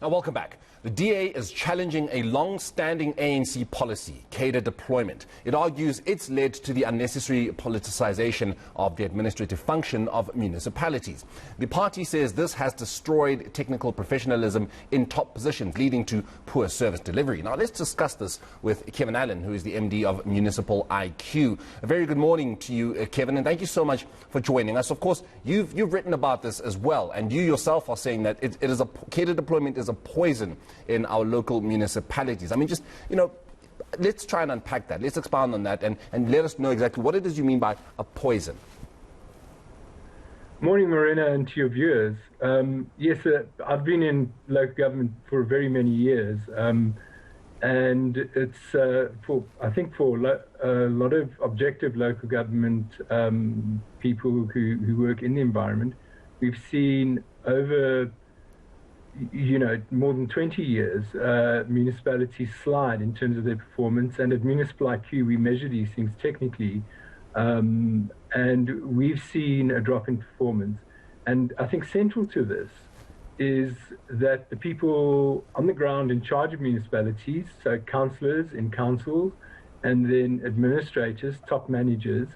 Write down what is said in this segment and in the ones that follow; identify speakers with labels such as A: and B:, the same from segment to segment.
A: Now, welcome back. The DA is challenging a long-standing ANC policy, Cadre deployment. It argues it's led to the unnecessary politicization of the administrative function of municipalities. The party says this has destroyed technical professionalism in top positions, leading to poor service delivery. Now, let's discuss this with Kevin Allan, who is the MD of Municipal IQ. A very good morning to you, Kevin, and thank you so much for joining us. Of course, you've written about this as well, and you yourself are saying that Cadre deployment is a poison in our local municipalities. I mean, just, let's try and unpack that. Let's expound on that and let us know exactly what it is you mean by a poison.
B: Morning, Marina, and to your viewers. Yes, I've been in local government for very many years, and it's for a lot of objective local government people who work in the environment, we've seen over more than 20 years, municipalities slide in terms of their performance. And at Municipal IQ, we measure these things technically, and we've seen a drop in performance. And I think central to this is that the people on the ground in charge of municipalities, so councillors in councils, and then administrators, top managers,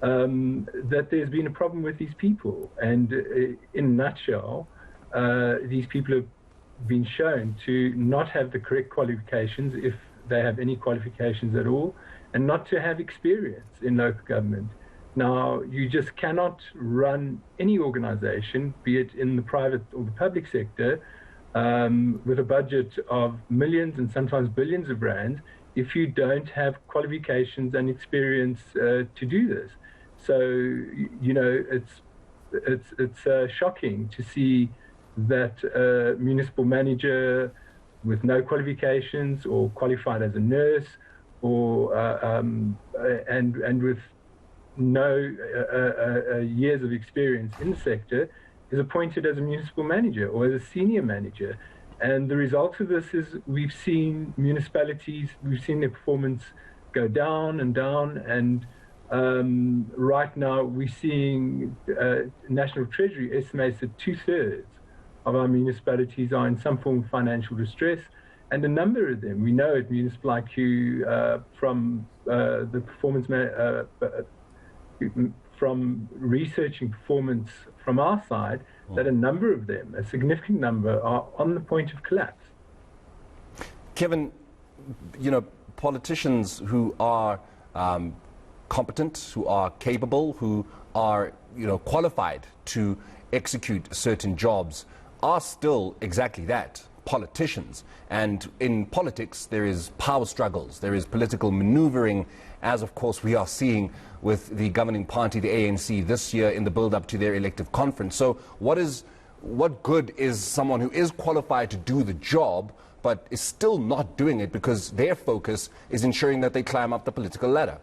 B: that there's been a problem with these people. And in a nutshell, these people have been shown to not have the correct qualifications, if they have any qualifications at all, and not to have experience in local government. Now, you just cannot run any organization, be it in the private or the public sector, with a budget of millions and sometimes billions of rands, if you don't have qualifications and experience to do this. So, it's shocking to see that a municipal manager with no qualifications or qualified as a nurse or and with no years of experience in the sector is appointed as a municipal manager or as a senior manager. And the result of this is we've seen municipalities, we've seen their performance go down and down, and right now we're seeing National Treasury estimates that 2/3 of our municipalities are in some form of financial distress, and a number of them, we know at Municipal IQ from the performance, from researching performance from our side, that a number of them, a significant number, are on the point of collapse.
A: Kevin, politicians who are competent, who are capable, who are qualified to execute certain jobs are still exactly that, politicians. And in politics, there is power struggles, there is political maneuvering, as of course we are seeing with the governing party, the ANC, this year in the build-up to their elective conference. So what good is someone who is qualified to do the job but is still not doing it because their focus is ensuring that they climb up the political ladder?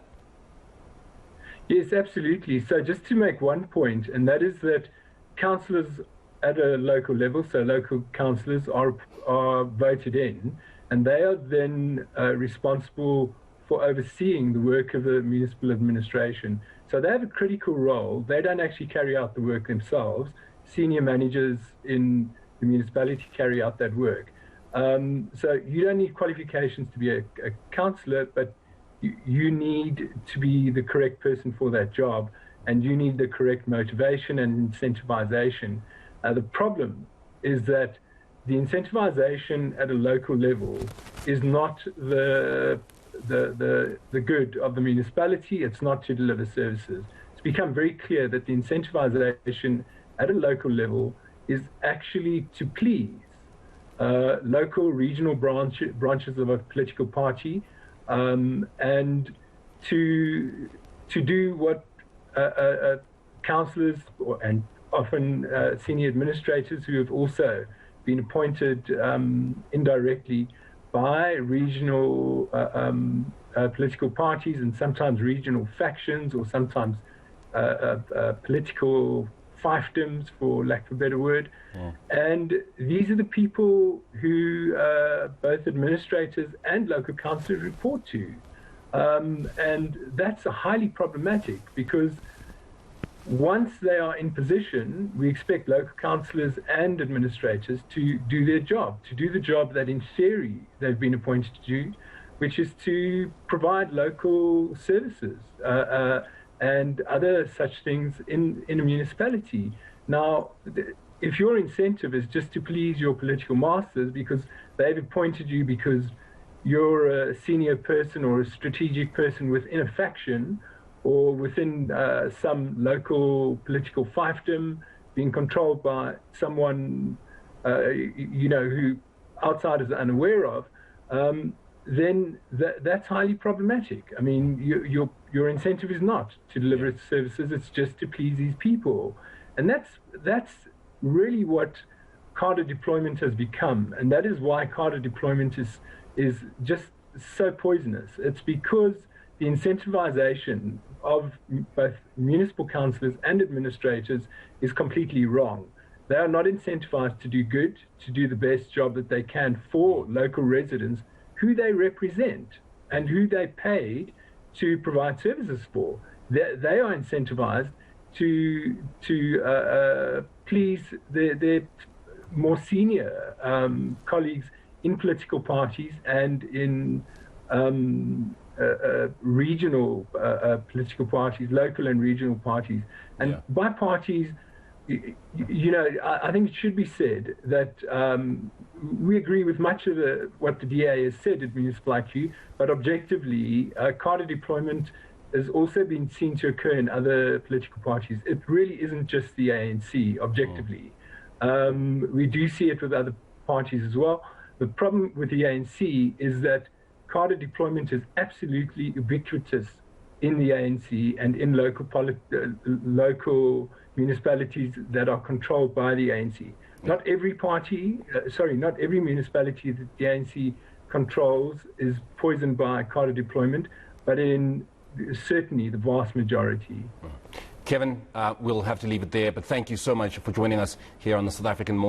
B: Yes, absolutely. So just to make one point, and that is that councillors at a local level, so local councillors are voted in, and they are then responsible for overseeing the work of the municipal administration. So they have a critical role. They don't actually carry out the work themselves. Senior managers in the municipality carry out that work. So you don't need qualifications to be a councillor, but you need to be the correct person for that job, and you need the correct motivation and incentivization. The problem is that the incentivization at a local level is not the good of the municipality. It's not to deliver services. It's become very clear that the incentivization at a local level is actually to please local, regional branches of a political party, and to do what councillors and often senior administrators who have also been appointed indirectly by regional political parties and sometimes regional factions, or sometimes political fiefdoms, for lack of a better word. Yeah. And these are the people who both administrators and local councillors report to. And that's highly problematic, because once they are in position, we expect local councillors and administrators to do their job, to do the job that in theory they've been appointed to do, which is to provide local services and other such things in a municipality. Now, if your incentive is just to please your political masters because they've appointed you because you're a senior person or a strategic person within a faction or within some local political fiefdom being controlled by someone, who outsiders are unaware of, then that's highly problematic. I mean, your incentive is not to deliver services, it's just to please these people. And that's really what cadre deployment has become. And that is why cadre deployment is just so poisonous. It's because the incentivization of both municipal councillors and administrators is completely wrong. They are not incentivized to do good, to do the best job that they can for local residents who they represent and who they paid to provide services for. They are incentivized to please their more senior colleagues in political parties and in regional political parties, local and regional parties. And by parties, I think it should be said that we agree with much of what the DA has said at Municipal IQ, but objectively, cadre deployment has also been seen to occur in other political parties. It really isn't just the ANC, objectively. We do see it with other parties as well. The problem with the ANC is that cadre deployment is absolutely ubiquitous in the ANC and in local municipalities that are controlled by the ANC. Not every not every municipality that the ANC controls is poisoned by cadre deployment, but in certainly the vast majority.
A: Kevin, we'll have to leave it there, but thank you so much for joining us here on the South African Morning.